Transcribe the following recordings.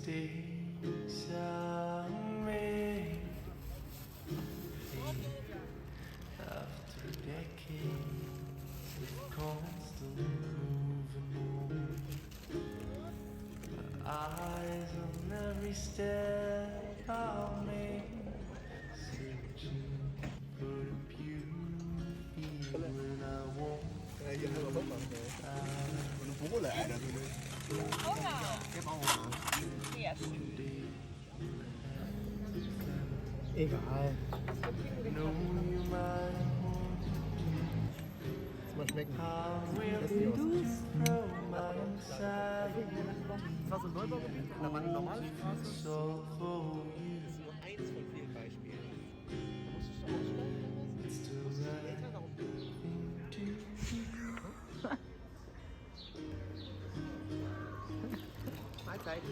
mistakes I made after decades of constant moving on. My eyes on every step I make, searching for the beauty when I won't. 보고 나야 돼. Egal. Know you might want Mal schmecken. how will throw my inside Das war so ein Neubaugebiet und da war eine normale Straße. so for you. Das ist nur eins von vielen Beispielen. Da musst du aussteigen. It's the right Meter darum. thing to do. Mahlzeit.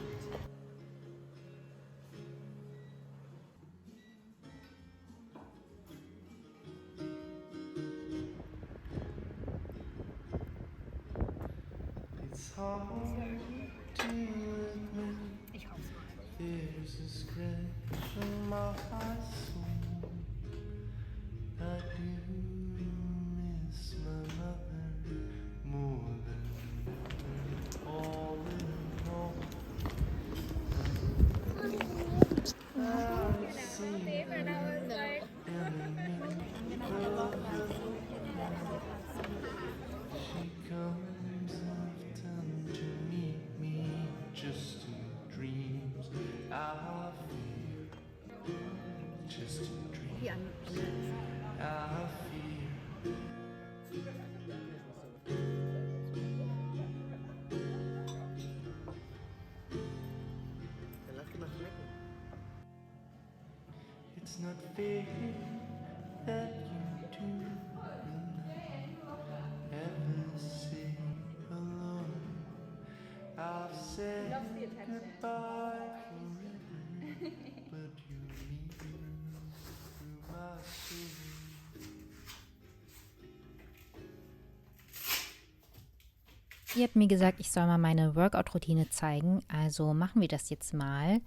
It's hard to admit there's a scratch on my soul. I do miss my mother more than all in all. I see And I was like, she comes often to meet me just in dreams. I fear, just in dreams. I fear. Dann lass die mal schmecken. It's not fair that you two will ever stay alone. I've said goodbye forever, but you leave through my soul. Ihr habt mir gesagt, ich soll mal meine Workout-Routine zeigen, also machen wir das jetzt mal.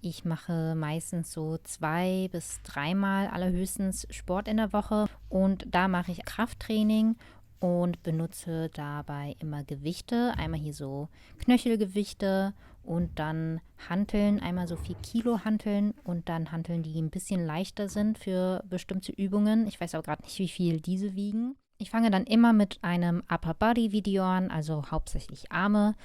Ich mache meistens so 2 bis 3 Mal allerhöchstens Sport in der Woche und da mache ich Krafttraining und benutze dabei immer Gewichte. Einmal hier so Knöchelgewichte und dann Hanteln, einmal so 4 Kilo Hanteln und dann Hanteln, die ein bisschen leichter sind für bestimmte Übungen. Ich weiß auch gerade nicht, wie viel diese wiegen. Ich fange dann immer mit einem Upper Body Video an, also hauptsächlich Arme.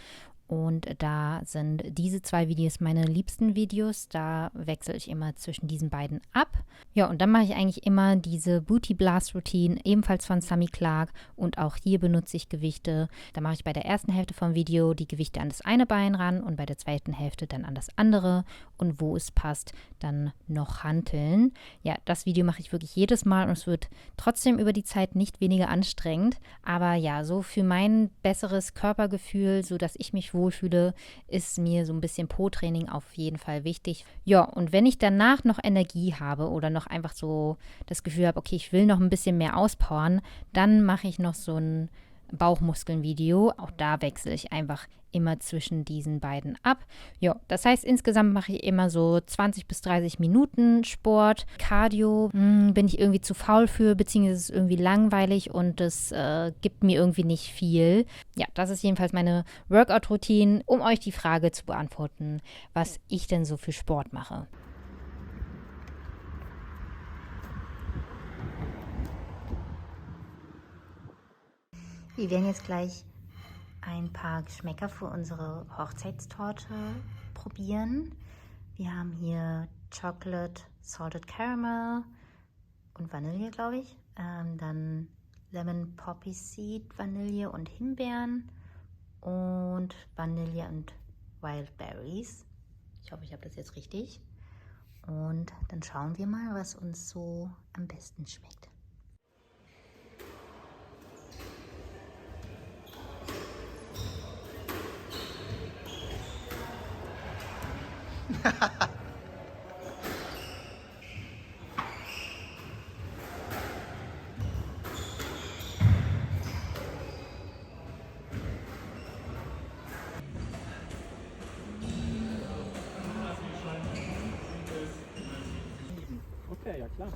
Und da sind diese 2 Videos meine liebsten Videos. Da wechsle ich immer zwischen diesen beiden ab. Ja, und dann mache ich eigentlich immer diese Booty Blast Routine, ebenfalls von Sammy Clark. Und auch hier benutze ich Gewichte. Da mache ich bei der ersten Hälfte vom Video die Gewichte an das eine Bein ran und bei der zweiten Hälfte dann an das andere. Und wo es passt, dann noch Hanteln. Ja, das Video mache ich wirklich jedes Mal und es wird trotzdem über die Zeit nicht weniger anstrengend. Aber ja, so für mein besseres Körpergefühl, so dass ich mich wohlfühle, ist mir so ein bisschen Po-Training auf jeden Fall wichtig. Ja, und wenn ich danach noch Energie habe oder noch einfach so das Gefühl habe, okay, ich will noch ein bisschen mehr auspowern, dann mache ich noch so ein Bauchmuskeln-Video. Auch da wechsle ich einfach immer zwischen diesen beiden ab. Ja, das heißt, insgesamt mache ich immer so 20 bis 30 Minuten Sport. Cardio bin ich irgendwie zu faul für, beziehungsweise ist es irgendwie langweilig und das gibt mir irgendwie nicht viel. Ja, das ist jedenfalls meine Workout-Routine, um euch die Frage zu beantworten, was ich denn so für Sport mache. Wir werden jetzt gleich ein paar Geschmäcker für unsere Hochzeitstorte probieren. Wir haben hier Chocolate, Salted Caramel und Vanille, glaube ich. Dann Lemon Poppy Seed, Vanille und Himbeeren und Vanille und Wild Berries. Ich hoffe, ich habe das jetzt richtig. Und dann schauen wir mal, was uns so am besten schmeckt. ja klar.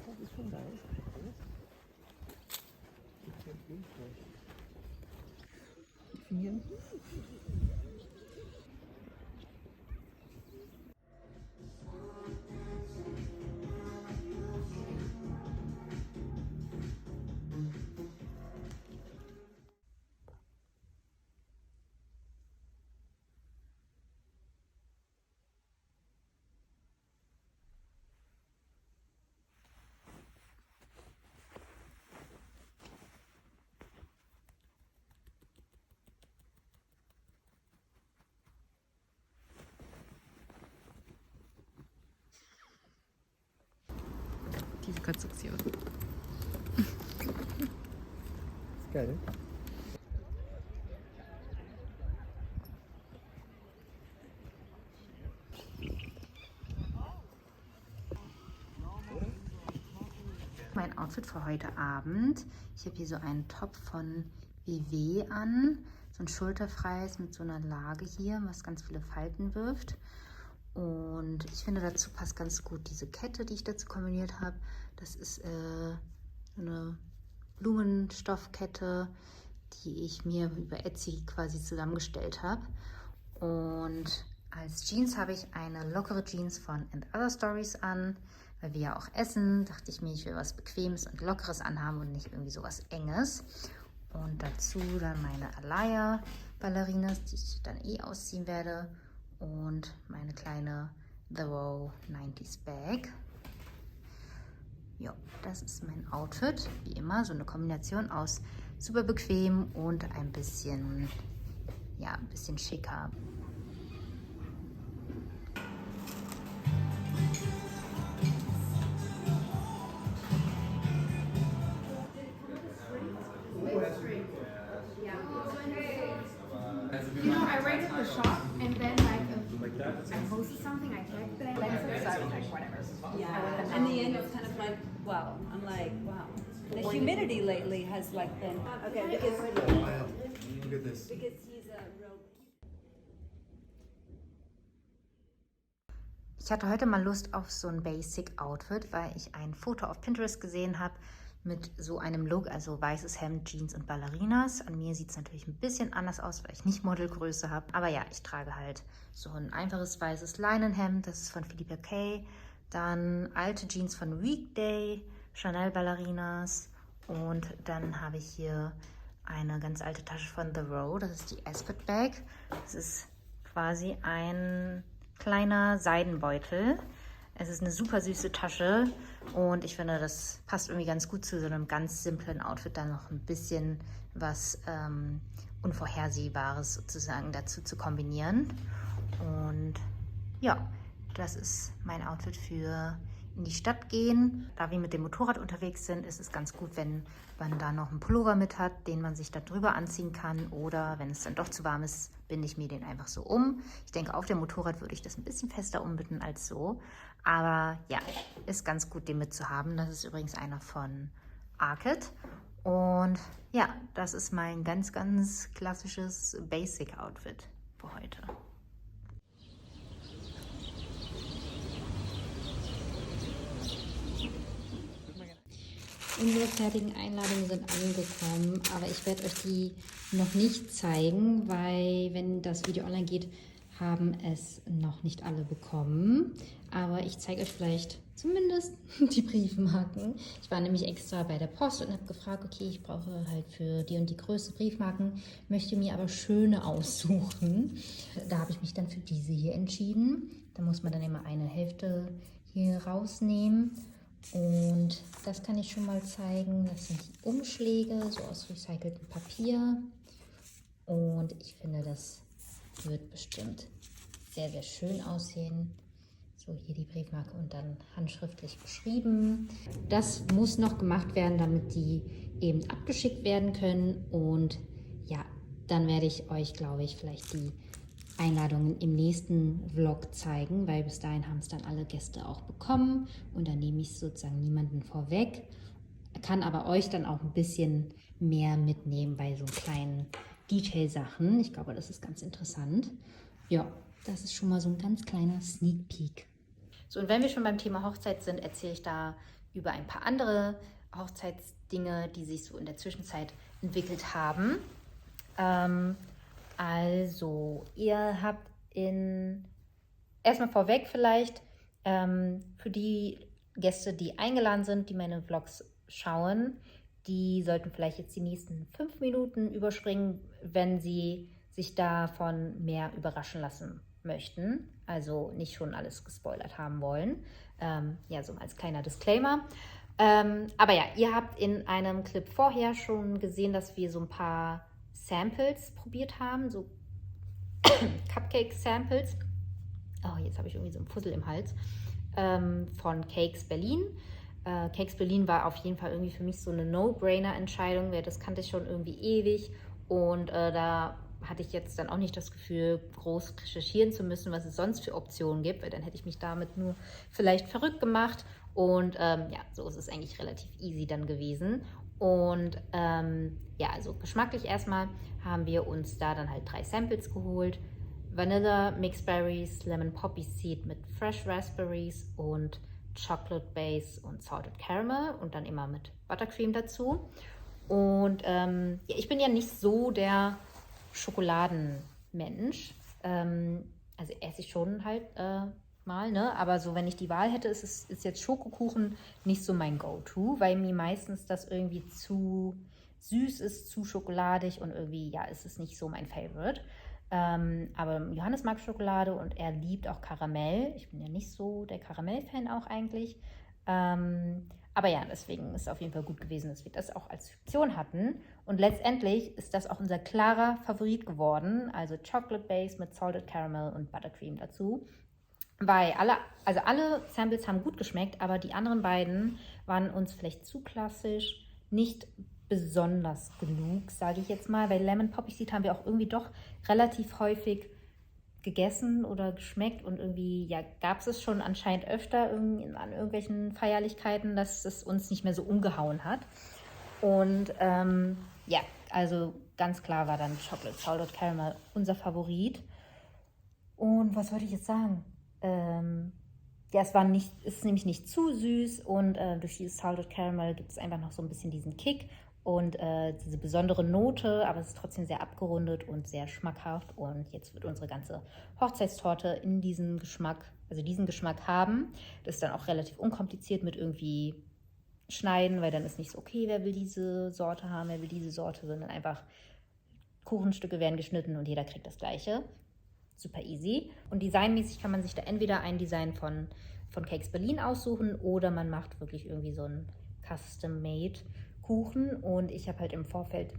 Das ist schon geil. Diese Konstruktion. Ist geil, ne? Mein Outfit für heute Abend. Ich habe hier so einen Top von WW an. So ein schulterfreies mit so einer Lage hier, was ganz viele Falten wirft. Und ich finde, dazu passt ganz gut diese Kette, die ich dazu kombiniert habe. Das ist eine Blumenstoffkette, die ich mir über Etsy quasi zusammengestellt habe. Und als Jeans habe ich eine lockere Jeans von And Other Stories an. Weil wir ja auch essen, dachte ich mir, ich will was Bequemes und Lockeres anhaben und nicht irgendwie sowas Enges. Und dazu dann meine Alaya Ballerinas, die ich dann eh ausziehen werde. Und meine kleine The Row 90s Bag. Ja, das ist mein Outfit. Wie immer, so eine Kombination aus super bequem und ein bisschen, ja, ein bisschen schicker. You know, I rated the shop and then I posted something, I checked them, lenses, so I was like, whatever. Yeah, in the end, it's kind of like, wow. I'm like, wow. The humidity lately has like been okay because Look at this. he's a real. Ich hatte heute mal Lust auf so ein Basic Outfit, weil ich ein Foto auf Pinterest gesehen habe mit so einem Look, also weißes Hemd, Jeans und Ballerinas. An mir sieht es natürlich ein bisschen anders aus, weil ich nicht Modelgröße habe. Aber ja, ich trage halt so ein einfaches weißes Leinenhemd, das ist von Philippa K. Dann alte Jeans von Weekday, Chanel Ballerinas. Und dann habe ich hier eine ganz alte Tasche von The Row, das ist die Ascot Bag. Das ist quasi ein kleiner Seidenbeutel. Es ist eine super süße Tasche und ich finde, das passt irgendwie ganz gut zu so einem ganz simplen Outfit. Dann noch ein bisschen was Unvorhersehbares sozusagen dazu zu kombinieren. Und ja, das ist mein Outfit für in die Stadt gehen. Da wir mit dem Motorrad unterwegs sind, ist es ganz gut, wenn man da noch einen Pullover mit hat, den man sich da drüber anziehen kann. Oder wenn es dann doch zu warm ist, binde ich mir den einfach so um. Ich denke, auf dem Motorrad würde ich das ein bisschen fester umbinden als so. Aber ja, ist ganz gut, den mitzuhaben. Das ist übrigens einer von Arket. Und ja, das ist mein ganz, ganz klassisches Basic-Outfit für heute. Unsere fertigen Einladungen sind angekommen, aber ich werde euch die noch nicht zeigen, weil wenn das Video online geht, haben es noch nicht alle bekommen. Aber ich zeige euch vielleicht zumindest die Briefmarken. Ich war nämlich extra bei der Post und habe gefragt, okay, ich brauche halt für die und die Größe Briefmarken, möchte mir aber schöne aussuchen. Da habe ich mich dann für diese hier entschieden. Da muss man dann immer eine Hälfte hier rausnehmen. Und das kann ich schon mal zeigen. Das sind die Umschläge, so aus recyceltem Papier. Und ich finde, das wird bestimmt sehr, sehr schön aussehen. So, hier die Briefmarke und dann handschriftlich beschrieben. Das muss noch gemacht werden, damit die eben abgeschickt werden können. Und ja, dann werde ich euch, glaube ich, vielleicht die Einladungen im nächsten Vlog zeigen, weil bis dahin haben es dann alle Gäste auch bekommen und dann nehme ich sozusagen niemanden vorweg, kann aber euch dann auch ein bisschen mehr mitnehmen bei so kleinen Detailsachen. Ich glaube, das ist ganz interessant. Ja, das ist schon mal so ein ganz kleiner Sneak Peek. So, und wenn wir schon beim Thema Hochzeit sind, erzähle ich da über ein paar andere Hochzeitsdinge, die sich so in der Zwischenzeit entwickelt haben. Also, ihr habt erstmal vorweg vielleicht, für die Gäste, die eingeladen sind, die meine Vlogs schauen, die sollten vielleicht jetzt die nächsten 5 Minuten überspringen, wenn sie sich davon mehr überraschen lassen möchten. Also nicht schon alles gespoilert haben wollen. Ja, so als kleiner Disclaimer. Aber ja, ihr habt in einem Clip vorher schon gesehen, dass wir so ein paar Samples probiert haben, so Cupcake-Samples. Oh, jetzt habe ich irgendwie so einen Fussel im Hals. Von Cakes Berlin. Cakes Berlin war auf jeden Fall irgendwie für mich so eine No-Brainer-Entscheidung, weil das kannte ich schon irgendwie ewig. Und da hatte ich jetzt dann auch nicht das Gefühl, groß recherchieren zu müssen, was es sonst für Optionen gibt, weil dann hätte ich mich damit nur vielleicht verrückt gemacht. Und ja, so ist es eigentlich relativ easy dann gewesen. Und ja, also geschmacklich erstmal haben wir uns da dann halt 3 Samples geholt. Vanilla Mixed Berries, Lemon Poppy Seed mit Fresh Raspberries und Chocolate Base und Salted Caramel und dann immer mit Buttercream dazu. Und ja, ich bin ja nicht so der Schokoladenmensch. Also esse ich schon halt mal, ne? Aber so, wenn ich die Wahl hätte, ist jetzt Schokokuchen nicht so mein Go-To, weil mir meistens das irgendwie zu süß ist, zu schokoladig und irgendwie, ja, ist es nicht so mein Favorite. Aber Johannes mag Schokolade und er liebt auch Karamell. Ich bin ja nicht so der Karamell-Fan auch eigentlich. Aber ja, deswegen ist es auf jeden Fall gut gewesen, dass wir das auch als Option hatten. Und letztendlich ist das auch unser klarer Favorit geworden. Also Chocolate Base mit Salted Caramel und Buttercream dazu. Weil alle Samples haben gut geschmeckt, aber die anderen beiden waren uns vielleicht zu klassisch, nicht besonders genug, sage ich jetzt mal. Bei Lemon Poppy Seed haben wir auch irgendwie doch relativ häufig gegessen oder geschmeckt und irgendwie, ja, gab es schon anscheinend öfter an irgendwelchen Feierlichkeiten, dass es uns nicht mehr so umgehauen hat. Und ja, also ganz klar war dann Chocolate Salted Caramel unser Favorit. Und was wollte ich jetzt sagen? Ja, ist nämlich nicht zu süß und durch dieses Salted Caramel gibt es einfach noch so ein bisschen diesen Kick und diese besondere Note, aber es ist trotzdem sehr abgerundet und sehr schmackhaft. Und jetzt wird unsere ganze Hochzeitstorte in diesen Geschmack haben. Das ist dann auch relativ unkompliziert mit irgendwie schneiden, weil dann ist nicht so, okay, wer will diese Sorte haben, wer will diese Sorte, sondern einfach Kuchenstücke werden geschnitten und jeder kriegt das Gleiche. Super easy. Und designmäßig kann man sich da entweder ein Design von Cakes Berlin aussuchen oder man macht wirklich irgendwie so einen Custom-Made Kuchen. Und ich habe halt im Vorfeld,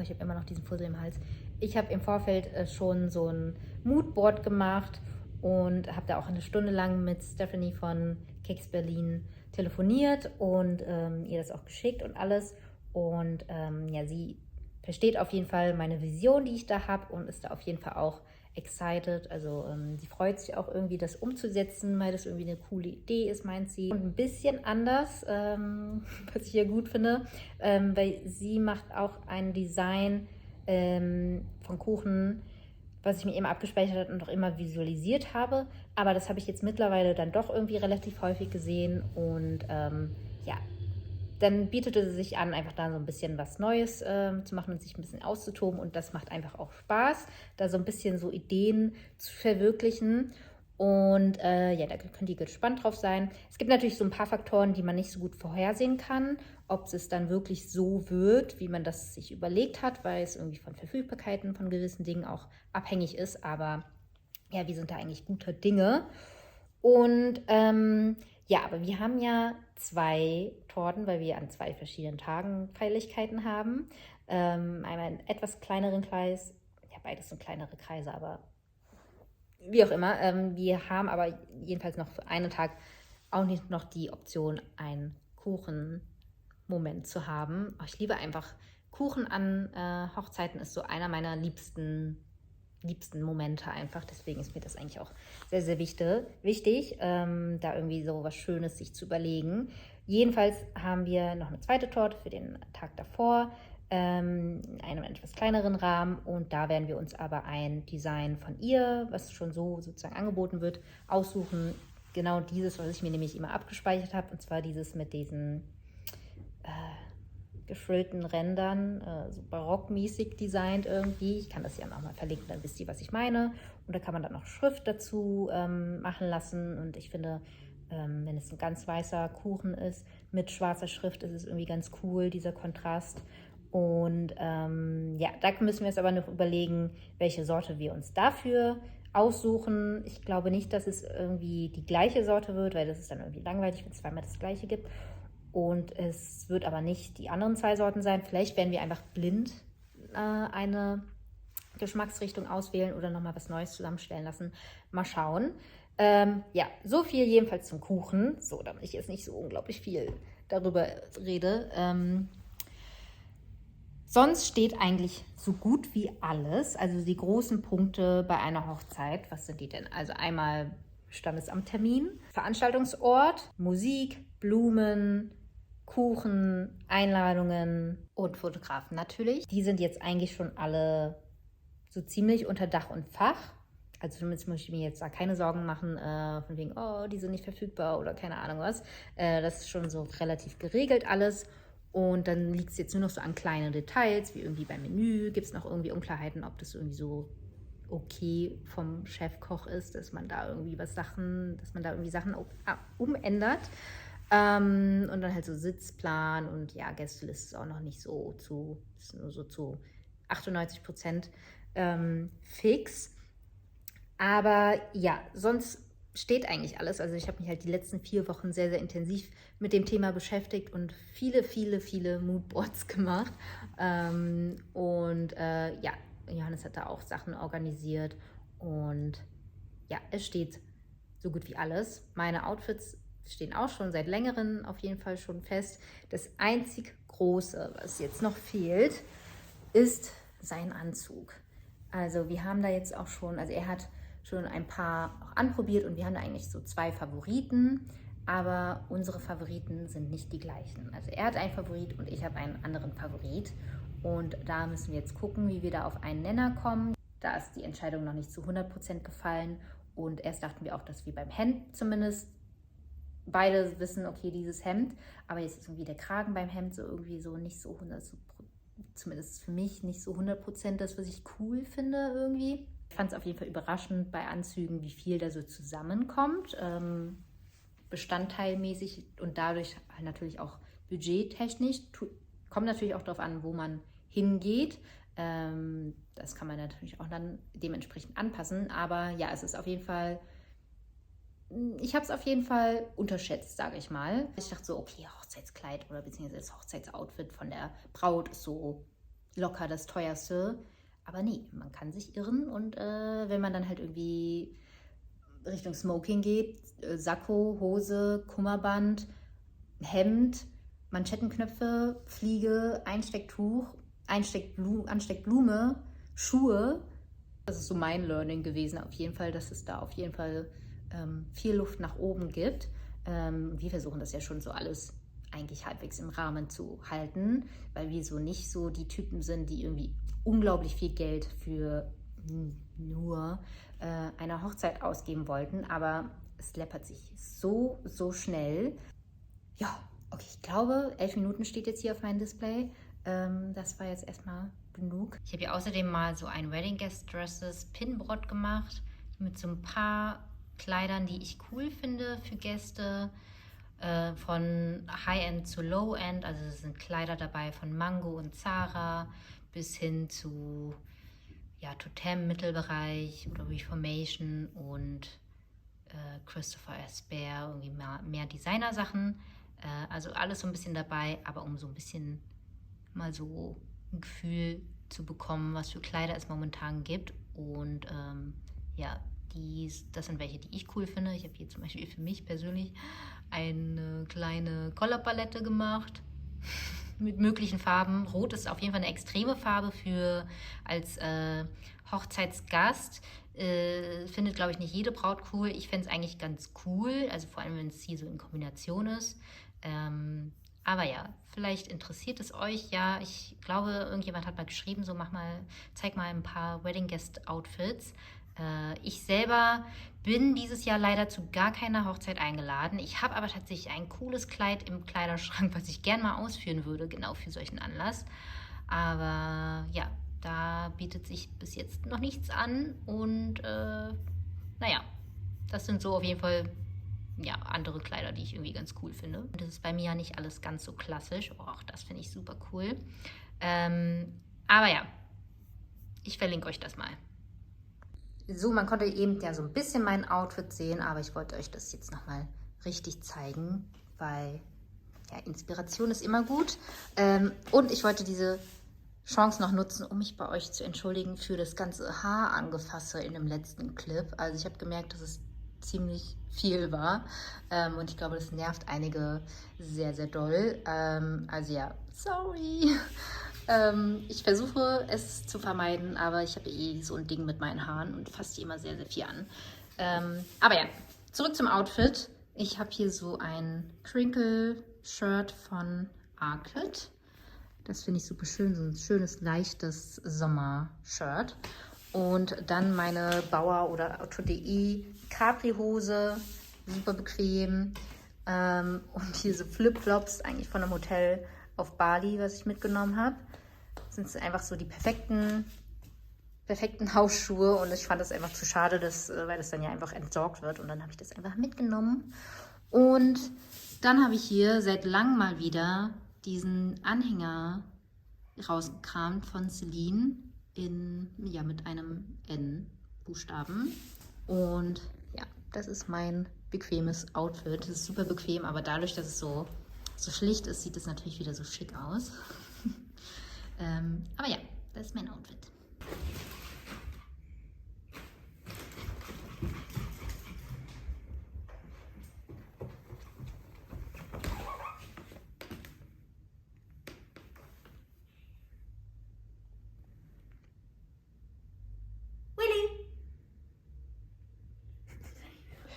ich habe immer noch diesen Fussel im Hals, ich habe im Vorfeld schon so ein Moodboard gemacht und habe da auch eine Stunde lang mit Stephanie von Cakes Berlin telefoniert und ihr das auch geschickt und alles. Und ja, sie versteht auf jeden Fall meine Vision, die ich da habe und ist da auf jeden Fall auch excited. Also sie freut sich auch irgendwie, das umzusetzen, weil das irgendwie eine coole Idee ist, meint sie. Und ein bisschen anders, was ich ja gut finde, weil sie macht auch ein Design von Kuchen, was ich mir eben abgespeichert habe und auch immer visualisiert habe. Aber das habe ich jetzt mittlerweile dann doch irgendwie relativ häufig gesehen und ja, dann bietet es sich an, einfach da so ein bisschen was Neues zu machen und sich ein bisschen auszutoben. Und das macht einfach auch Spaß, da so ein bisschen so Ideen zu verwirklichen. Und ja, da könnt ihr gespannt drauf sein. Es gibt natürlich so ein paar Faktoren, die man nicht so gut vorhersehen kann, ob es dann wirklich so wird, wie man das sich überlegt hat, weil es irgendwie von Verfügbarkeiten von gewissen Dingen auch abhängig ist. Aber ja, wir sind da eigentlich guter Dinge. Und ja, aber wir haben ja 2 Torten, weil wir an 2 verschiedenen Tagen Feierlichkeiten haben. Einmal einen etwas kleineren Kreis, ja, beides sind kleinere Kreise, aber wie auch immer. Wir haben aber jedenfalls noch für einen Tag auch nicht noch die Option, einen Kuchenmoment zu haben. Ich liebe einfach Kuchen an Hochzeiten, ist so einer meiner liebsten Momente einfach. Deswegen ist mir das eigentlich auch sehr, sehr wichtig, da irgendwie so was Schönes sich zu überlegen. Jedenfalls haben wir noch eine zweite Torte für den Tag davor. in einem etwas kleineren Rahmen, und da werden wir uns aber ein Design von ihr, was schon so sozusagen angeboten wird, aussuchen. Genau dieses, was ich mir nämlich immer abgespeichert habe, und zwar dieses mit diesen gefrillten Rändern, so barockmäßig designt irgendwie. Ich kann das ja nochmal verlinken, dann wisst ihr, was ich meine. Und da kann man dann noch Schrift dazu machen lassen, und ich finde, wenn es ein ganz weißer Kuchen ist mit schwarzer Schrift, ist es irgendwie ganz cool, dieser Kontrast. Und da müssen wir jetzt aber noch überlegen, welche Sorte wir uns dafür aussuchen. Ich glaube nicht, dass es irgendwie die gleiche Sorte wird, weil das ist dann irgendwie langweilig, wenn es zweimal das gleiche gibt. Und es wird aber nicht die anderen 2 Sorten sein. Vielleicht werden wir einfach blind eine Geschmacksrichtung auswählen oder nochmal was Neues zusammenstellen lassen. Mal schauen. So viel jedenfalls zum Kuchen. So, damit ich jetzt nicht so unglaublich viel darüber rede. Sonst steht eigentlich so gut wie alles. Also die großen Punkte bei einer Hochzeit. Was sind die denn? Also einmal Standesamttermin, Veranstaltungsort, Musik, Blumen, Kuchen, Einladungen und Fotografen natürlich. Die sind jetzt eigentlich schon alle so ziemlich unter Dach und Fach. Also zumindest muss ich mir jetzt da keine Sorgen machen, von wegen, oh, die sind nicht verfügbar oder keine Ahnung was. Das ist schon so relativ geregelt alles. Und dann liegt es jetzt nur noch so an kleinen Details, wie irgendwie beim Menü. Gibt es noch irgendwie Unklarheiten, ob das irgendwie so okay vom Chefkoch ist, dass man da irgendwie Sachen umändert. Und dann halt so Sitzplan und ja, Gästeliste ist auch noch nicht so ist nur so zu 98% fix. Aber ja, sonst steht eigentlich alles. Also ich habe mich halt die letzten 4 Wochen sehr, sehr intensiv mit dem Thema beschäftigt und viele, viele, viele Moodboards gemacht. Johannes hat da auch Sachen organisiert und ja, es steht so gut wie alles. Meine Outfits stehen auch schon seit längerem auf jeden Fall schon fest. Das einzig Große, was jetzt noch fehlt, ist sein Anzug. Also wir haben da jetzt auch schon, also er hat schon ein paar auch anprobiert und wir haben da eigentlich so 2 Favoriten, aber unsere Favoriten sind nicht die gleichen. Also er hat einen Favorit und ich habe einen anderen Favorit, und da müssen wir jetzt gucken, wie wir da auf einen Nenner kommen. Da ist die Entscheidung noch nicht zu 100% gefallen, und erst dachten wir auch, dass wir beim Hemd zumindest beide wissen, okay, dieses Hemd, aber jetzt ist irgendwie der Kragen beim Hemd so irgendwie so nicht so 100%, zumindest für mich nicht so 100% das, was ich cool finde irgendwie. Ich fand es auf jeden Fall überraschend bei Anzügen, wie viel da so zusammenkommt, bestandteilmäßig und dadurch halt natürlich auch budgettechnisch. Kommt natürlich auch darauf an, wo man hingeht. Das kann man natürlich auch dann dementsprechend anpassen, aber ja, es ist auf jeden Fall, ich habe es auf jeden Fall unterschätzt, sage ich mal. Ich dachte so, okay, Hochzeitskleid oder beziehungsweise das Hochzeitsoutfit von der Braut ist so locker das teuerste. Aber nee, man kann sich irren, und wenn man dann halt irgendwie Richtung Smoking geht, Sakko, Hose, Kummerband, Hemd, Manschettenknöpfe, Fliege, Einstecktuch, Ansteckblume, Schuhe. Das ist so mein Learning gewesen auf jeden Fall, dass es da auf jeden Fall viel Luft nach oben gibt. Wir versuchen das ja schon so alles eigentlich halbwegs im Rahmen zu halten, weil wir so nicht so die Typen sind, die irgendwie unglaublich viel Geld für nur eine Hochzeit ausgeben wollten. Aber es läppert sich so schnell. Ja, okay, ich glaube, 11 Minuten steht jetzt hier auf meinem Display. Das war jetzt erstmal genug. Ich habe hier außerdem mal so ein Wedding Guest Dresses Pinbrot gemacht mit so ein paar Kleidern, die ich cool finde für Gäste. Von High-End zu Low-End, also es sind Kleider dabei von Mango und Zara bis hin zu Totem Mittelbereich oder Reformation und Christopher S. Bear, irgendwie mehr Designer-Sachen. Also alles so ein bisschen dabei, aber um so ein bisschen mal so ein Gefühl zu bekommen, was für Kleider es momentan gibt. Und das sind welche, die ich cool finde. Ich habe hier zum Beispiel für mich persönlich eine kleine Collarpalette gemacht mit möglichen Farben. Rot ist auf jeden Fall eine extreme Farbe als Hochzeitsgast. Findet, glaube ich, nicht jede Braut cool. Ich fände es eigentlich ganz cool, also vor allem, wenn es hier so in Kombination ist. Aber ja, vielleicht interessiert es euch. Ja, ich glaube, irgendjemand hat mal geschrieben, so zeig mal ein paar Wedding Guest Outfits. Ich selber bin dieses Jahr leider zu gar keiner Hochzeit eingeladen. Ich habe aber tatsächlich ein cooles Kleid im Kleiderschrank, was ich gern mal ausführen würde, genau für solchen Anlass. Aber ja, da bietet sich bis jetzt noch nichts an. Und naja, das sind so auf jeden Fall ja, andere Kleider, die ich irgendwie ganz cool finde. Und das ist bei mir ja nicht alles ganz so klassisch. Oh, auch das finde ich super cool. Aber ja, ich verlinke euch das mal. So, man konnte eben ja so ein bisschen mein Outfit sehen, aber ich wollte euch das jetzt nochmal richtig zeigen, weil ja, Inspiration ist immer gut. Und ich wollte diese Chance noch nutzen, um mich bei euch zu entschuldigen für das ganze Haarangefasste in dem letzten Clip. Also ich habe gemerkt, dass es ziemlich viel war und ich glaube, das nervt einige sehr, sehr doll. Also ja, sorry. Ich versuche es zu vermeiden, aber ich habe so ein Ding mit meinen Haaren und fasse die immer sehr, sehr viel an. Aber ja, zurück zum Outfit. Ich habe hier so ein Crinkle-Shirt von Arclet. Das finde ich super schön, so ein schönes, leichtes Sommer-Shirt. Und dann meine Bauer- oder Auto.de Capri-Hose, super bequem. Und diese Flipflops eigentlich von einem Hotel auf Bali, was ich mitgenommen habe. Das sind einfach so die perfekten Hausschuhe. Und ich fand das einfach zu schade, weil das dann ja einfach entsorgt wird. Und dann habe ich das einfach mitgenommen. Und dann habe ich hier seit langem mal wieder diesen Anhänger rausgekramt von Celine mit einem N-Buchstaben. Und ja, das ist mein bequemes Outfit. Das ist super bequem, aber dadurch, dass es so schlicht ist, sieht es natürlich wieder so schick aus. Aber ja, das ist mein Outfit.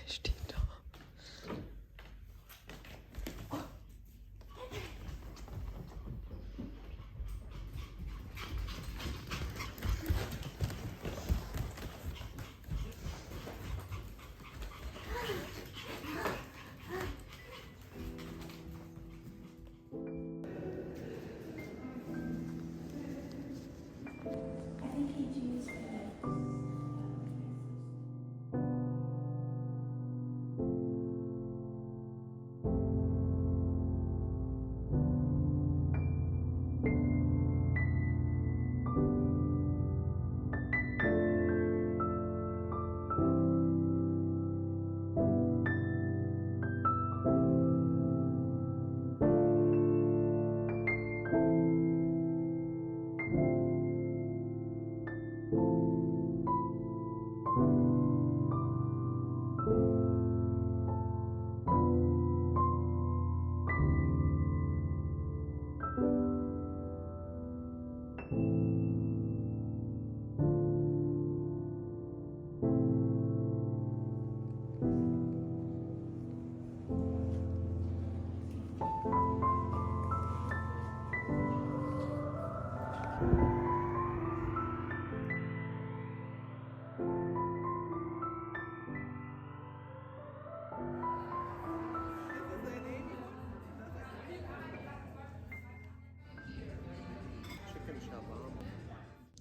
Steht da.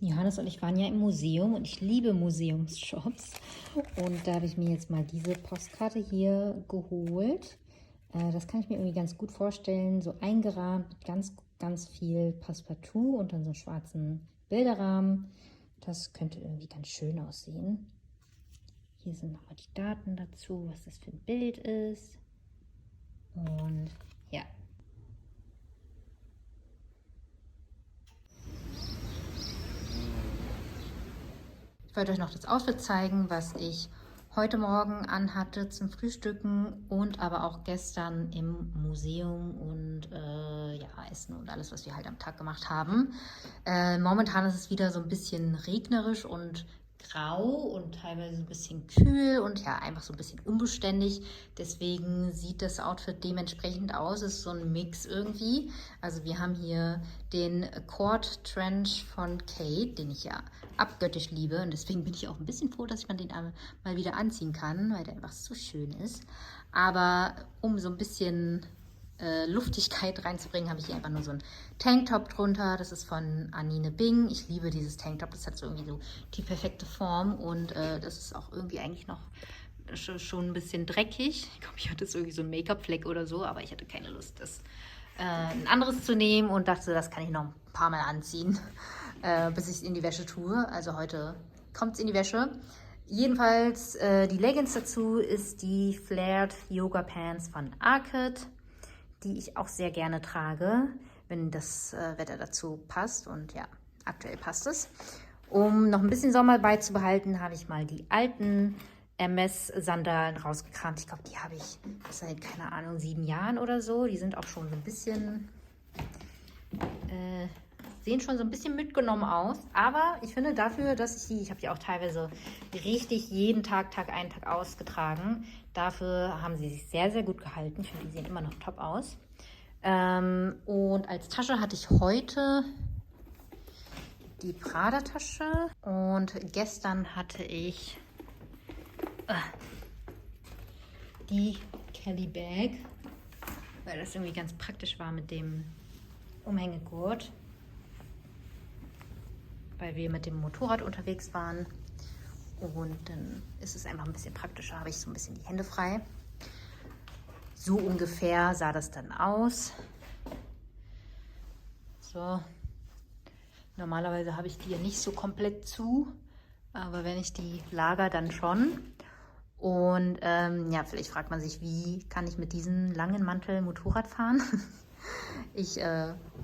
Johannes und ich waren ja im Museum und ich liebe Museumsshops. Und da habe ich mir jetzt mal diese Postkarte hier geholt. Das kann ich mir irgendwie ganz gut vorstellen. So eingerahmt mit ganz, ganz viel Passepartout und dann so einen schwarzen Bilderrahmen. Das könnte irgendwie ganz schön aussehen. Hier sind nochmal die Daten dazu, was das für ein Bild ist. Und ja. Ich wollte euch noch das Outfit zeigen, was ich heute Morgen anhatte zum Frühstücken und aber auch gestern im Museum und ja, Essen und alles, was wir halt am Tag gemacht haben. Momentan ist es wieder so ein bisschen regnerisch und grau und teilweise ein bisschen kühl und ja, einfach so ein bisschen unbeständig. Deswegen sieht das Outfit dementsprechend aus. Es ist so ein Mix irgendwie. Also wir haben hier den Cord Trench von Kate, den ich ja abgöttisch liebe. Und deswegen bin ich auch ein bisschen froh, dass man den mal wieder anziehen kann, weil der einfach so schön ist. Aber um so ein bisschen Luftigkeit reinzubringen, habe ich hier einfach nur so einen Tanktop drunter. Das ist von Anine Bing. Ich liebe dieses Tanktop. Das hat so irgendwie so die perfekte Form und das ist auch irgendwie eigentlich noch schon ein bisschen dreckig. Ich glaube, ich hatte jetzt irgendwie so einen Make-up-Fleck oder so, aber ich hatte keine Lust, das ein anderes zu nehmen und dachte, das kann ich noch ein paar Mal anziehen, bis ich es in die Wäsche tue. Also heute kommt es in die Wäsche. Jedenfalls die Leggings dazu ist die Flared Yoga Pants von Arcade, die ich auch sehr gerne trage, wenn das Wetter dazu passt. Und ja, aktuell passt es. Um noch ein bisschen Sommer beizubehalten, habe ich mal die alten Hermes-Sandalen rausgekramt. Ich glaube, die habe ich seit, keine Ahnung, 7 Jahren oder so. Die sind auch schon so ein bisschen, sehen schon so ein bisschen mitgenommen aus. Aber ich finde dafür, dass ich habe die auch teilweise richtig jeden Tag, Tag ein, Tag ausgetragen. Dafür haben sie sich sehr, sehr gut gehalten. Ich finde, die sehen immer noch top aus. Und als Tasche hatte ich heute die Prada-Tasche. Und gestern hatte ich die Kelly Bag, weil das irgendwie ganz praktisch war mit dem Umhängegurt, weil wir mit dem Motorrad unterwegs waren. Und dann ist es einfach ein bisschen praktischer, habe ich so ein bisschen die Hände frei. So ungefähr sah das dann aus. So. Normalerweise habe ich die ja nicht so komplett zu, aber wenn ich die lager, dann schon. Und ja, vielleicht fragt man sich, wie kann ich mit diesem langen Mantel Motorrad fahren? Ich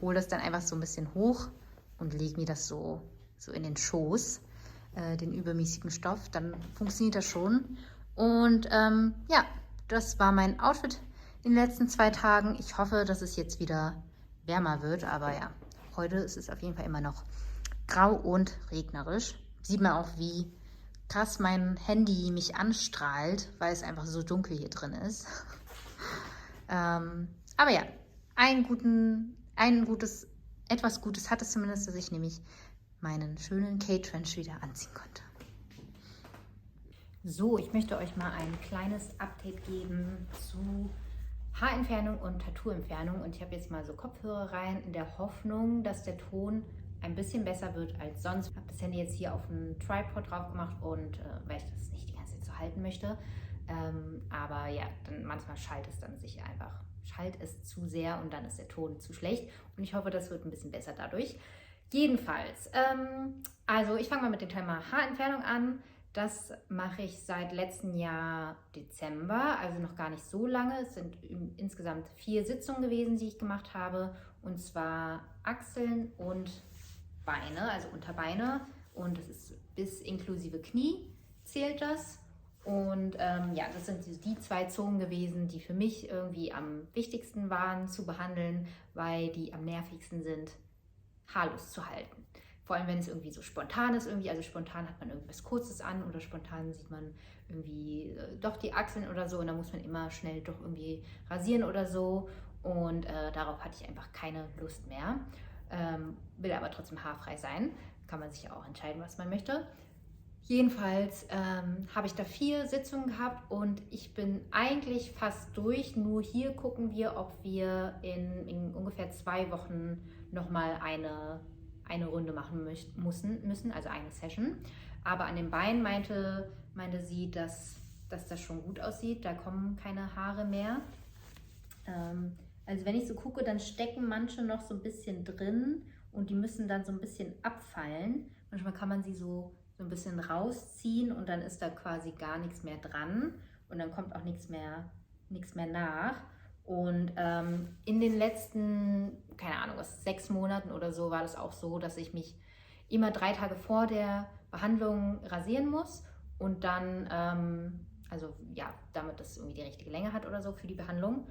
hole das dann einfach so ein bisschen hoch und lege mir das so in den Schoß, den übermäßigen Stoff. Dann funktioniert das schon. Und ja, das war mein Outfit in den letzten 2 Tagen. Ich hoffe, dass es jetzt wieder wärmer wird. Aber ja, heute ist es auf jeden Fall immer noch grau und regnerisch. Sieht man auch, wie krass mein Handy mich anstrahlt, weil es einfach so dunkel hier drin ist. Aber ja, etwas Gutes hat es zumindest, dass ich nämlich meinen schönen Kate-Trench wieder anziehen konnte. So, ich möchte euch mal ein kleines Update geben zu Haarentfernung und Tattoo-Entfernung. Und ich habe jetzt mal so Kopfhörer rein, in der Hoffnung, dass der Ton ein bisschen besser wird als sonst. Ich habe das Handy jetzt hier auf einen Tripod drauf gemacht und weil ich das nicht die ganze Zeit so halten möchte. Aber ja, dann manchmal schallt es zu sehr und dann ist der Ton zu schlecht. Und ich hoffe, das wird ein bisschen besser dadurch. Jedenfalls, also ich fange mal mit dem Thema Haarentfernung an. Das mache ich seit letztem Jahr Dezember, also noch gar nicht so lange. Es sind insgesamt 4 Sitzungen gewesen, die ich gemacht habe. Und zwar Achseln und Beine, also Unterbeine. Und das ist bis inklusive Knie zählt das. Und ja, das sind die 2 Zonen gewesen, die für mich irgendwie am wichtigsten waren zu behandeln, weil die am nervigsten sind, haarlos zu halten. Vor allem, wenn es irgendwie so spontan ist, also spontan hat man irgendwas Kurzes an oder spontan sieht man irgendwie doch die Achseln oder so und dann muss man immer schnell doch irgendwie rasieren oder so und darauf hatte ich einfach keine Lust mehr. Will aber trotzdem haarfrei sein, kann man sich ja auch entscheiden, was man möchte. Jedenfalls habe ich da 4 Sitzungen gehabt und ich bin eigentlich fast durch, nur hier gucken wir, ob wir in ungefähr 2 Wochen nochmal eine Runde machen müssen, also eine Session. Aber an den Beinen meinte sie, dass das schon gut aussieht, da kommen keine Haare mehr. Also wenn ich so gucke, dann stecken manche noch so ein bisschen drin und die müssen dann so ein bisschen abfallen. Manchmal kann man sie so ein bisschen rausziehen und dann ist da quasi gar nichts mehr dran und dann kommt auch nichts mehr nach. Und in den letzten, keine Ahnung, 6 Monaten oder so war das auch so, dass ich mich immer 3 Tage vor der Behandlung rasieren muss und dann, also ja, damit das irgendwie die richtige Länge hat oder so für die Behandlung.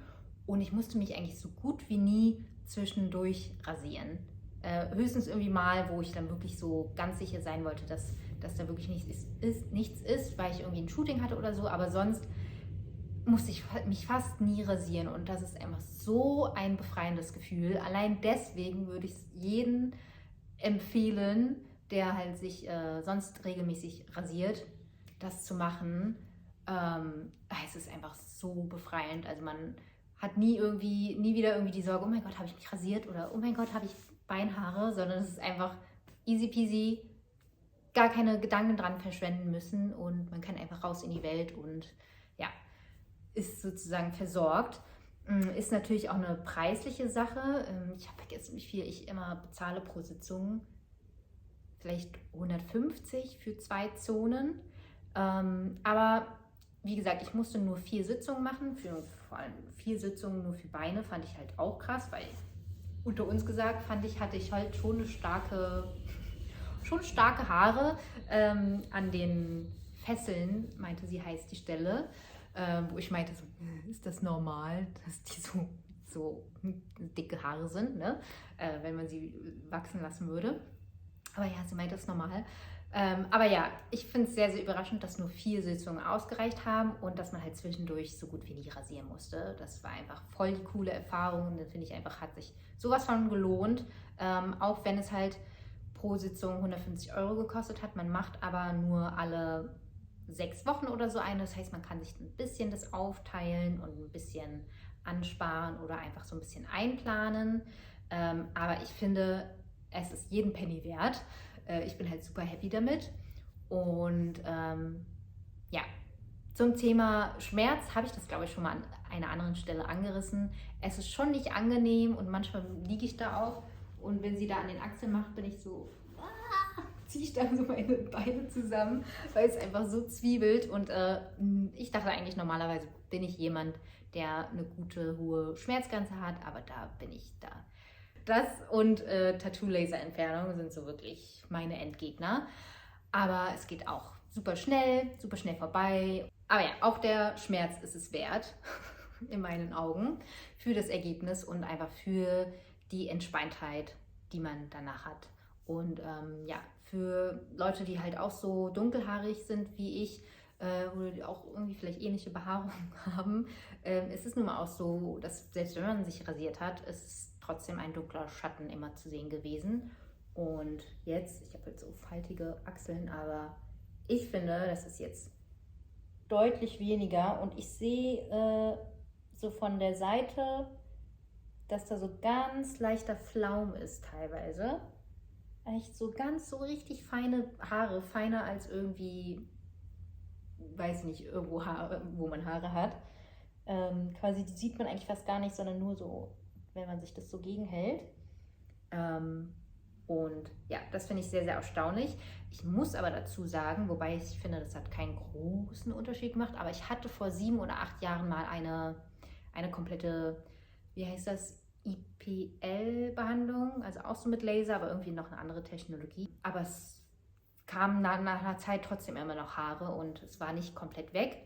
Und ich musste mich eigentlich so gut wie nie zwischendurch rasieren. Höchstens irgendwie mal, wo ich dann wirklich so ganz sicher sein wollte, dass dass da wirklich nichts ist, weil ich irgendwie ein Shooting hatte oder so, aber sonst musste ich mich fast nie rasieren und das ist einfach so ein befreiendes Gefühl. Allein deswegen würde ich es jedem empfehlen, der halt sich sonst regelmäßig rasiert, das zu machen. Es ist einfach so befreiend. Also man hat nie wieder irgendwie die Sorge, oh mein Gott, habe ich mich rasiert oder oh mein Gott, habe ich Beinhaare, sondern es ist einfach easy peasy, gar keine Gedanken dran verschwenden müssen und man kann einfach raus in die Welt und ja, ist sozusagen versorgt. Ist natürlich auch eine preisliche Sache. Ich habe vergessen, wie viel ich immer bezahle pro Sitzung. Vielleicht 150 für 2 Zonen. Aber wie gesagt, ich musste nur 4 Sitzungen machen. Vor allem 4 Sitzungen nur für Beine fand ich halt auch krass, weil unter uns gesagt hatte ich halt schon starke Haare an den Fesseln, meinte sie, heißt die Stelle. Wo ich meinte, so, ist das normal, dass die so dicke Haare sind, ne? Wenn man sie wachsen lassen würde. Aber ja, sie meinte, das ist normal. Aber ja, ich finde es sehr, sehr überraschend, dass nur 4 Sitzungen ausgereicht haben und dass man halt zwischendurch so gut wie nie rasieren musste. Das war einfach voll die coole Erfahrung. Da finde ich einfach, hat sich sowas von gelohnt. Auch wenn es halt pro Sitzung 150 € gekostet hat. Man macht aber nur alle 6 Wochen oder so eine. Das heißt, man kann sich ein bisschen das aufteilen und ein bisschen ansparen oder einfach so ein bisschen einplanen. Aber ich finde, es ist jeden Penny wert. Ich bin halt super happy damit. Und ja, zum Thema Schmerz habe ich das, glaube ich, schon mal an einer anderen Stelle angerissen. Es ist schon nicht angenehm und manchmal liege ich da auch. Und wenn sie da an den Achseln macht, bin ich so, ziehe ich dann so meine Beine zusammen, weil es einfach so zwiebelt. Und ich dachte eigentlich, normalerweise bin ich jemand, der eine gute, hohe Schmerzgrenze hat, aber da bin ich da. Das und Tattoo-Laser-Entfernung sind so wirklich meine Endgegner. Aber es geht auch super schnell vorbei. Aber ja, auch der Schmerz ist es wert, in meinen Augen, für das Ergebnis und einfach für die Entspanntheit, die man danach hat. Und ja, für Leute, die halt auch so dunkelhaarig sind wie ich, oder die auch irgendwie vielleicht ähnliche Behaarung haben, ist es nun mal auch so, dass selbst wenn man sich rasiert hat, ist trotzdem ein dunkler Schatten immer zu sehen gewesen. Und jetzt, ich habe jetzt so faltige Achseln, aber ich finde, das ist jetzt deutlich weniger und ich sehe so von der Seite, dass da so ganz leichter Flaum ist teilweise. Echt so so richtig feine Haare, feiner als irgendwie, weiß nicht, irgendwo Haare, wo man Haare hat. Quasi die sieht man eigentlich fast gar nicht, sondern nur so, wenn man sich das so gegenhält. Und ja, das finde ich sehr, sehr erstaunlich. Ich muss aber dazu sagen, wobei ich finde, das hat keinen großen Unterschied gemacht, aber ich hatte vor 7 oder 8 Jahren mal eine komplette, wie heißt das, IPL-Behandlung, also auch so mit Laser, aber irgendwie noch eine andere Technologie. Aber es kam nach einer Zeit trotzdem immer noch Haare und es war nicht komplett weg.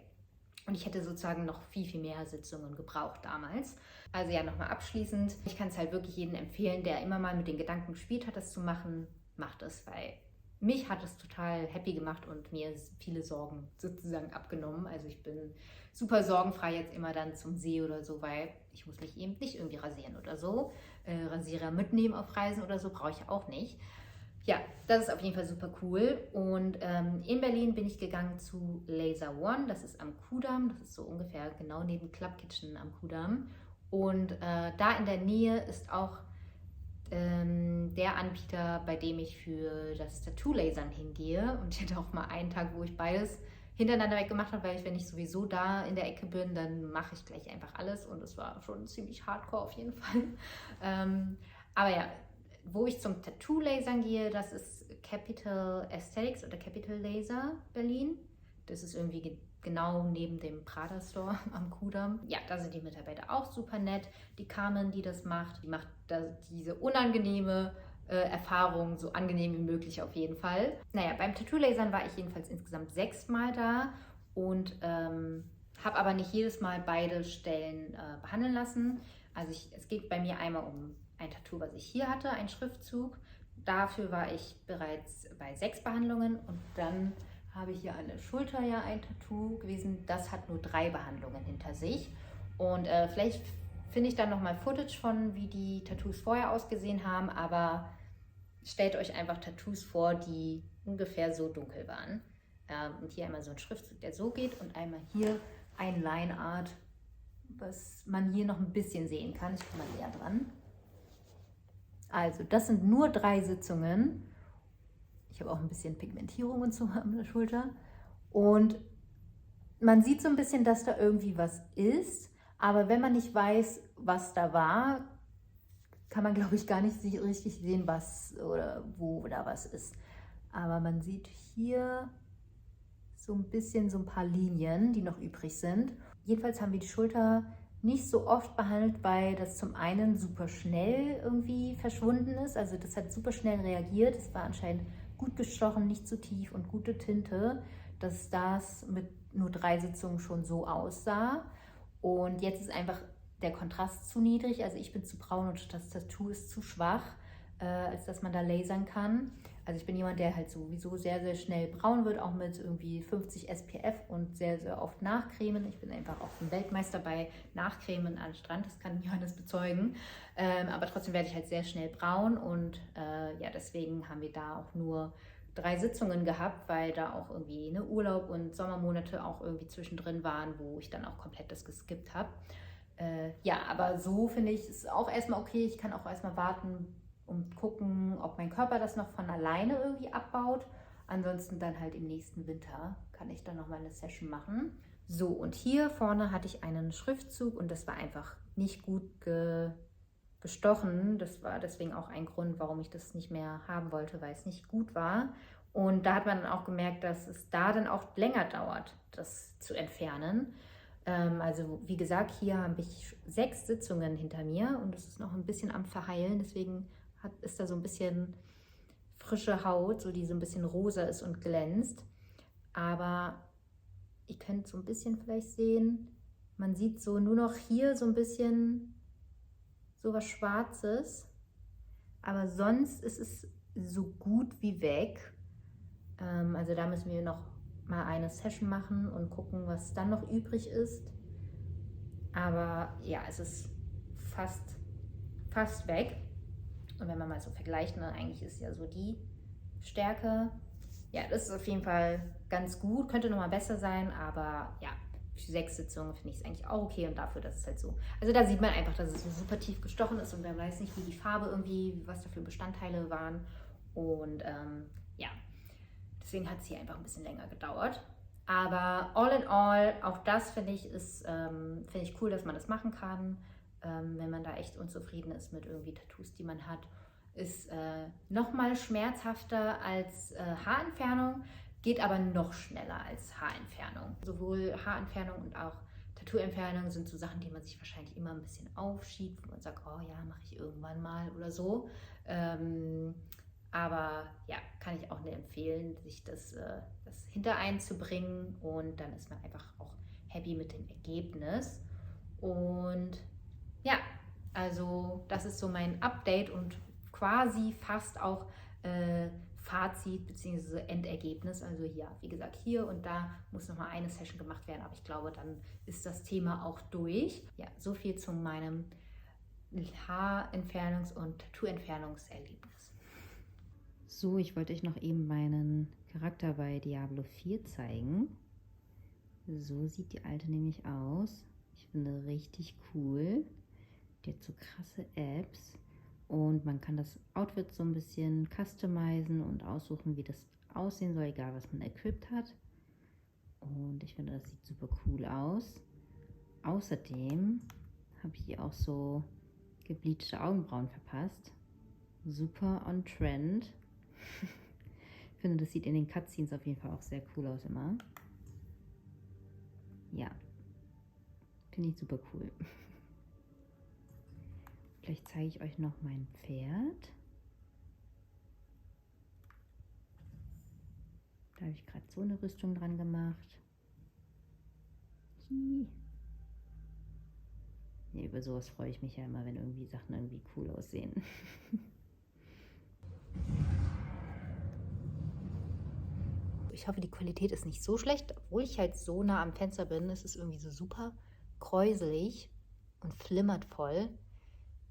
Und ich hätte sozusagen noch viel, viel mehr Sitzungen gebraucht damals. Also ja, nochmal abschließend. Ich kann es halt wirklich jedem empfehlen, der immer mal mit den Gedanken gespielt hat, das zu machen, macht es, weil mich hat es total happy gemacht und mir viele Sorgen sozusagen abgenommen. Also ich bin super sorgenfrei jetzt immer dann zum See oder so, weil ich muss mich eben nicht irgendwie rasieren oder so. Rasierer mitnehmen auf Reisen oder so brauche ich auch nicht. Ja, das ist auf jeden Fall super cool. Und in Berlin bin ich gegangen zu Laser One. Das ist am Kudamm. Das ist so ungefähr genau neben Club Kitchen am Kudamm. Und da in der Nähe ist auch der Anbieter, bei dem ich für das Tattoo-Lasern hingehe. Und ich hatte auch mal einen Tag, wo ich beides hintereinander weggemacht habe, weil wenn ich sowieso da in der Ecke bin, dann mache ich gleich einfach alles. Und es war schon ziemlich hardcore auf jeden Fall. Aber ja, wo ich zum Tattoo-Lasern gehe, das ist Capital Aesthetics oder Capital Laser Berlin. Das ist irgendwie genau neben dem Prada Store am Kudamm. Ja, da sind die Mitarbeiter auch super nett. Die Carmen, die das macht, die macht diese unangenehme Erfahrung so angenehm wie möglich auf jeden Fall. Naja, beim Tattoo-Lasern war ich jedenfalls insgesamt 6 Mal da und habe aber nicht jedes Mal beide Stellen behandeln lassen. Also es geht bei mir einmal um ein Tattoo, was ich hier hatte, ein Schriftzug. dafür war ich bereits bei 6 Behandlungen und dann habe ich hier an der Schulter ja ein Tattoo gewesen. Das hat nur 3 Behandlungen hinter sich. Und vielleicht finde ich dann nochmal Footage von, wie die Tattoos vorher ausgesehen haben, aber stellt euch einfach Tattoos vor, die ungefähr so dunkel waren. Und hier einmal so ein Schriftzug, der so geht und einmal hier ein Line Art, was man hier noch ein bisschen sehen kann. Ich komme mal näher dran. Also das sind nur 3 Sitzungen. Ich habe auch ein bisschen Pigmentierung und so an der Schulter. Und man sieht so ein bisschen, dass da irgendwie was ist. Aber wenn man nicht weiß, was da war, kann man, glaube ich, gar nicht richtig sehen, was oder wo da was ist. Aber man sieht hier so ein bisschen so ein paar Linien, die noch übrig sind. Jedenfalls haben wir die Schulter nicht so oft behandelt, weil das zum einen super schnell irgendwie verschwunden ist. Also das hat super schnell reagiert. Es war anscheinend gut gestochen, nicht zu tief und gute Tinte, dass das mit nur 3 Sitzungen schon so aussah. Und jetzt ist einfach der Kontrast zu niedrig. Also ich bin zu braun und das Tattoo ist zu schwach, als dass man da lasern kann. Also ich bin jemand, der halt sowieso sehr, sehr schnell braun wird, auch mit irgendwie 50 SPF und sehr, sehr oft nachcremen. Ich bin einfach auch ein Weltmeister bei Nachcremen an Strand, das kann Johannes bezeugen. Aber trotzdem werde ich halt sehr schnell braun und ja, deswegen haben wir da auch nur 3 Sitzungen gehabt, weil da auch irgendwie eine Urlaub und Sommermonate auch irgendwie zwischendrin waren, wo ich dann auch komplett das geskippt habe. Ja, aber so finde ich es auch erstmal okay. Ich kann auch erstmal warten und gucken, ob mein Körper das noch von alleine irgendwie abbaut. Ansonsten dann halt im nächsten Winter kann ich dann nochmal eine Session machen. So, und hier vorne hatte ich einen Schriftzug und das war einfach nicht gut gestochen. Das war deswegen auch ein Grund, warum ich das nicht mehr haben wollte, weil es nicht gut war. Und da hat man dann auch gemerkt, dass es da dann auch länger dauert, das zu entfernen. Also wie gesagt, hier habe ich 6 Sitzungen hinter mir und es ist noch ein bisschen am Verheilen. Deswegen ist da so ein bisschen frische Haut, so die so ein bisschen rosa ist und glänzt. Aber ihr könnt so ein bisschen vielleicht sehen, man sieht so nur noch hier so ein bisschen so was Schwarzes. Aber sonst ist es so gut wie weg. Also da müssen wir noch mal eine Session machen und gucken, was dann noch übrig ist. Aber ja, es ist fast weg. Und wenn man mal so vergleicht, ne, eigentlich ist ja so die Stärke. Ja, das ist auf jeden Fall ganz gut. Könnte nochmal besser sein, aber ja, für 6 Sitzungen finde ich es eigentlich auch okay. Und dafür, dass es halt so. Also da sieht man einfach, dass es so super tief gestochen ist und man weiß nicht, wie die Farbe irgendwie, was da für Bestandteile waren. Und ja, deswegen hat es hier einfach ein bisschen länger gedauert. Aber all in all, auch das finde ich cool, dass man das machen kann. Wenn man da echt unzufrieden ist mit irgendwie Tattoos, die man hat, ist nochmal schmerzhafter als Haarentfernung, geht aber noch schneller als Haarentfernung. Sowohl Haarentfernung und auch Tattoo-Entfernung sind so Sachen, die man sich wahrscheinlich immer ein bisschen aufschiebt, wo man sagt, oh ja, mache ich irgendwann mal oder so. Aber ja, kann ich auch nur empfehlen, sich das hinter einzubringen und dann ist man einfach auch happy mit dem Ergebnis. Und ja, also das ist so mein Update und quasi fast auch Fazit bzw. Endergebnis. Also ja, wie gesagt, hier und da muss nochmal eine Session gemacht werden, aber ich glaube, dann ist das Thema auch durch. Ja, so viel zu meinem Haarentfernungs- und Tattoo-Entfernungserlebnis. So, ich wollte euch noch eben meinen Charakter bei Diablo 4 zeigen. So sieht die alte nämlich aus. Ich finde richtig cool. Die hat so krasse Apps und man kann das Outfit so ein bisschen customizen und aussuchen, wie das aussehen soll, egal was man equipped hat. Und ich finde, das sieht super cool aus. Außerdem habe ich ihr auch so gebleachte Augenbrauen verpasst. Super on trend. Ich finde, das sieht in den Cutscenes auf jeden Fall auch sehr cool aus immer. Ja, finde ich super cool. Vielleicht zeige ich euch noch mein Pferd. Da habe ich gerade so eine Rüstung dran gemacht. Ja, über sowas freue ich mich ja immer, wenn irgendwie Sachen irgendwie cool aussehen. ich hoffe, die Qualität ist nicht so schlecht. Obwohl ich halt so nah am Fenster bin, ist es irgendwie so super kräuselig und flimmert voll.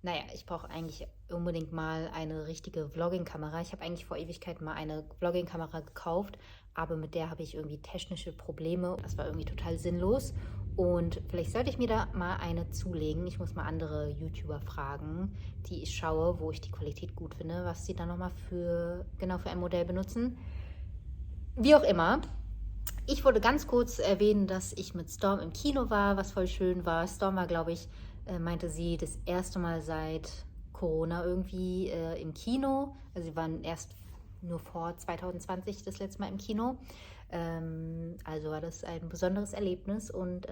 Naja, ich brauche eigentlich unbedingt mal eine richtige Vlogging-Kamera. Ich habe eigentlich vor Ewigkeiten mal eine Vlogging-Kamera gekauft, aber mit der habe ich irgendwie technische Probleme. Das war irgendwie total sinnlos. Und vielleicht sollte ich mir da mal eine zulegen. Ich muss mal andere YouTuber fragen, die ich schaue, wo ich die Qualität gut finde, was sie dann nochmal genau für ein Modell benutzen. Wie auch immer. Ich wollte ganz kurz erwähnen, dass ich mit Storm im Kino war, was voll schön war. Storm war, glaube ich, meinte sie, das erste Mal seit Corona irgendwie im Kino. Also sie waren erst nur vor 2020 das letzte Mal im Kino. Also war das ein besonderes Erlebnis und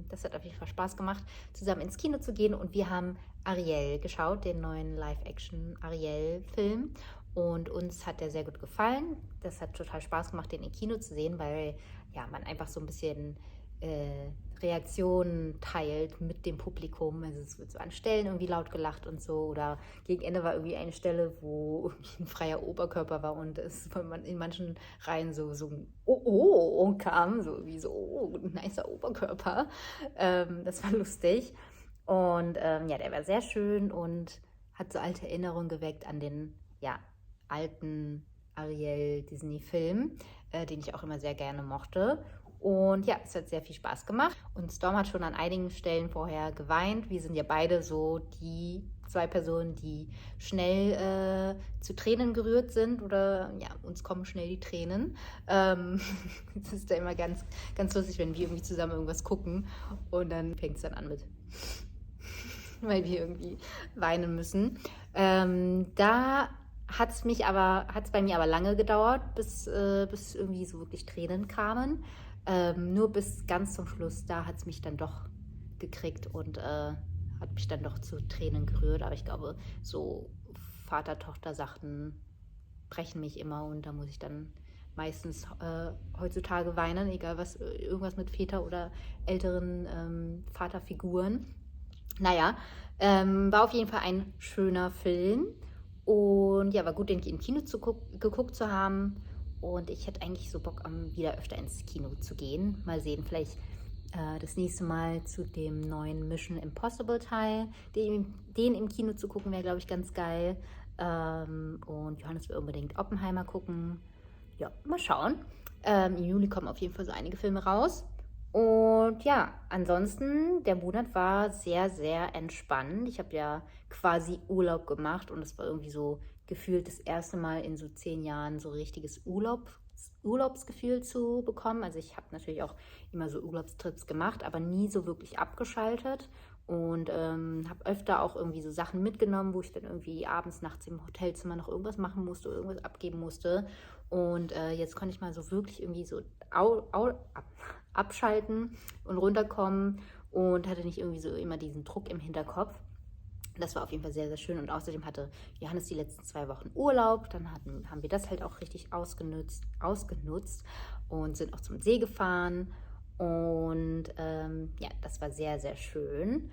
das hat auf jeden Fall Spaß gemacht, zusammen ins Kino zu gehen. Und wir haben Ariel geschaut, den neuen Live-Action-Ariel-Film. Und uns hat der sehr gut gefallen. Das hat total Spaß gemacht, den im Kino zu sehen, weil ja, man einfach so ein bisschen Reaktionen teilt mit dem Publikum. Also es wird so an Stellen irgendwie laut gelacht und so. Oder gegen Ende war irgendwie eine Stelle, wo irgendwie ein freier Oberkörper war und es in manchen Reihen so ein Oh kam, so wie so, oh, ein nicer Oberkörper. Das war lustig. Und ja, der war sehr schön und hat so alte Erinnerungen geweckt an den, ja, alten Ariel-Disney-Film, den ich auch immer sehr gerne mochte. Und ja, es hat sehr viel Spaß gemacht. Und Storm hat schon an einigen Stellen vorher geweint. Wir sind ja beide so die zwei Personen, die schnell zu Tränen gerührt sind. Oder ja, uns kommen schnell die Tränen. Es ist ja immer ganz, ganz lustig, wenn wir irgendwie zusammen irgendwas gucken. Und dann fängt es dann an mit, weil wir irgendwie weinen müssen. Da hat es bei mir aber lange gedauert, bis irgendwie so wirklich Tränen kamen. Nur bis ganz zum Schluss, da hat es mich dann doch gekriegt und hat mich dann doch zu Tränen gerührt. Aber ich glaube, so Vater-Tochter-Sachen brechen mich immer und da muss ich dann meistens heutzutage weinen, egal was, irgendwas mit Väter oder älteren Vaterfiguren. Naja, war auf jeden Fall ein schöner Film. Und ja, war gut, den im Kino geguckt zu haben. Und ich hätte eigentlich so Bock, wieder öfter ins Kino zu gehen. Mal sehen, vielleicht das nächste Mal zu dem neuen Mission Impossible Teil. Den im Kino zu gucken, wäre, glaube ich, ganz geil. Und Johannes will unbedingt Oppenheimer gucken. Ja, mal schauen. Im Juli kommen auf jeden Fall so einige Filme raus. Und ja, ansonsten, der Monat war sehr, sehr entspannt. Ich habe ja quasi Urlaub gemacht und es war irgendwie so gefühlt das erste Mal in so 10 Jahren so richtiges Urlaubsgefühl zu bekommen. Also ich habe natürlich auch immer so Urlaubstrips gemacht, aber nie so wirklich abgeschaltet und habe öfter auch irgendwie so Sachen mitgenommen, wo ich dann irgendwie abends, nachts im Hotelzimmer noch irgendwas machen musste, irgendwas abgeben musste. Und jetzt konnte ich mal so wirklich irgendwie so abschalten und runterkommen und hatte nicht irgendwie so immer diesen Druck im Hinterkopf. Das war auf jeden Fall sehr, sehr schön. Und außerdem hatte Johannes die letzten 2 Wochen Urlaub. Dann haben wir das halt auch richtig ausgenutzt und sind auch zum See gefahren. Und ja, das war sehr, sehr schön.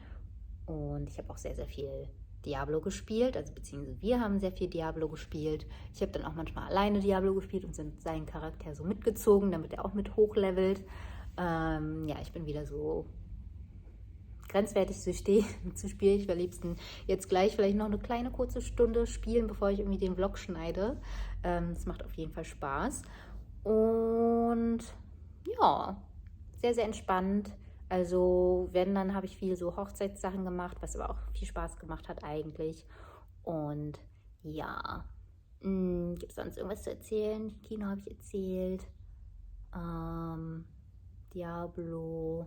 Und ich habe auch sehr, sehr viel Diablo gespielt. Also beziehungsweise wir haben sehr viel Diablo gespielt. Ich habe dann auch manchmal alleine Diablo gespielt und sind seinen Charakter so mitgezogen, damit er auch mit hochlevelt. Ja, ich bin wieder so grenzwertig zu spielen. Ich will am liebsten jetzt gleich vielleicht noch eine kleine kurze Stunde spielen, bevor ich irgendwie den Vlog schneide. Das macht auf jeden Fall Spaß. Und ja, sehr, sehr entspannt. Also wenn, dann habe ich viel so Hochzeitssachen gemacht, was aber auch viel Spaß gemacht hat eigentlich. Und ja, gibt es sonst irgendwas zu erzählen? Kino habe ich erzählt. Diablo.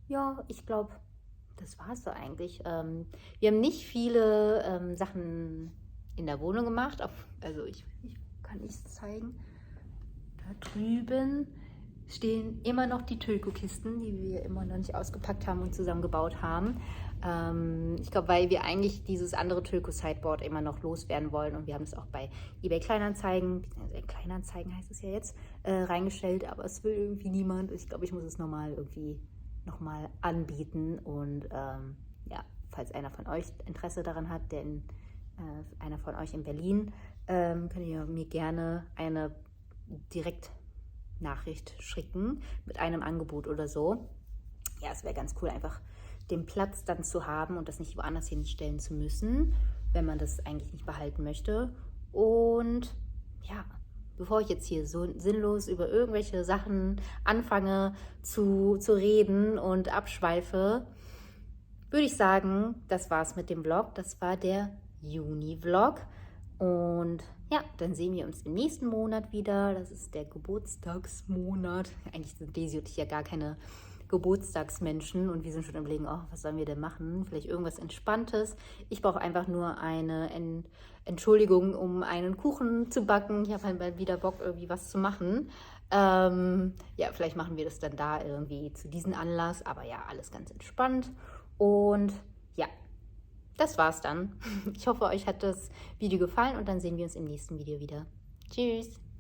Ja, ich glaube, das war es so eigentlich. Wir haben nicht viele Sachen in der Wohnung gemacht. Also ich kann nichts zeigen. Da drüben stehen immer noch die Tüllko-Kisten, die wir immer noch nicht ausgepackt haben und zusammengebaut haben. Ich glaube, weil wir eigentlich dieses andere Tüllko-Sideboard immer noch loswerden wollen. Und wir haben es auch bei eBay Kleinanzeigen, beziehungsweise Kleinanzeigen heißt es ja jetzt, reingestellt. Aber es will irgendwie niemand. Ich glaube, ich muss es nochmal anbieten. Und ja, falls einer von euch Interesse daran hat, einer von euch in Berlin, könnt ihr mir gerne eine direkt Nachricht schicken mit einem Angebot oder so. Ja, es wäre ganz cool, einfach den Platz dann zu haben und das nicht woanders hinstellen zu müssen, wenn man das eigentlich nicht behalten möchte. Und ja, bevor ich jetzt hier so sinnlos über irgendwelche Sachen anfange zu reden und abschweife, würde ich sagen, das war's mit dem Vlog. Das war der Juni-Vlog. Und ja, dann sehen wir uns im nächsten Monat wieder. Das ist der Geburtstagsmonat. Eigentlich sind Daisy und ich ja gar keine Geburtstagsmenschen und wir sind schon überlegen, oh, was sollen wir denn machen? Vielleicht irgendwas Entspanntes. Ich brauche einfach nur eine Entschuldigung, um einen Kuchen zu backen. Ich habe halt mal wieder Bock, irgendwie was zu machen. Ja, vielleicht machen wir das dann da irgendwie zu diesem Anlass. Aber ja, alles ganz entspannt. Und ja, das war's dann. Ich hoffe, euch hat das Video gefallen und dann sehen wir uns im nächsten Video wieder. Tschüss!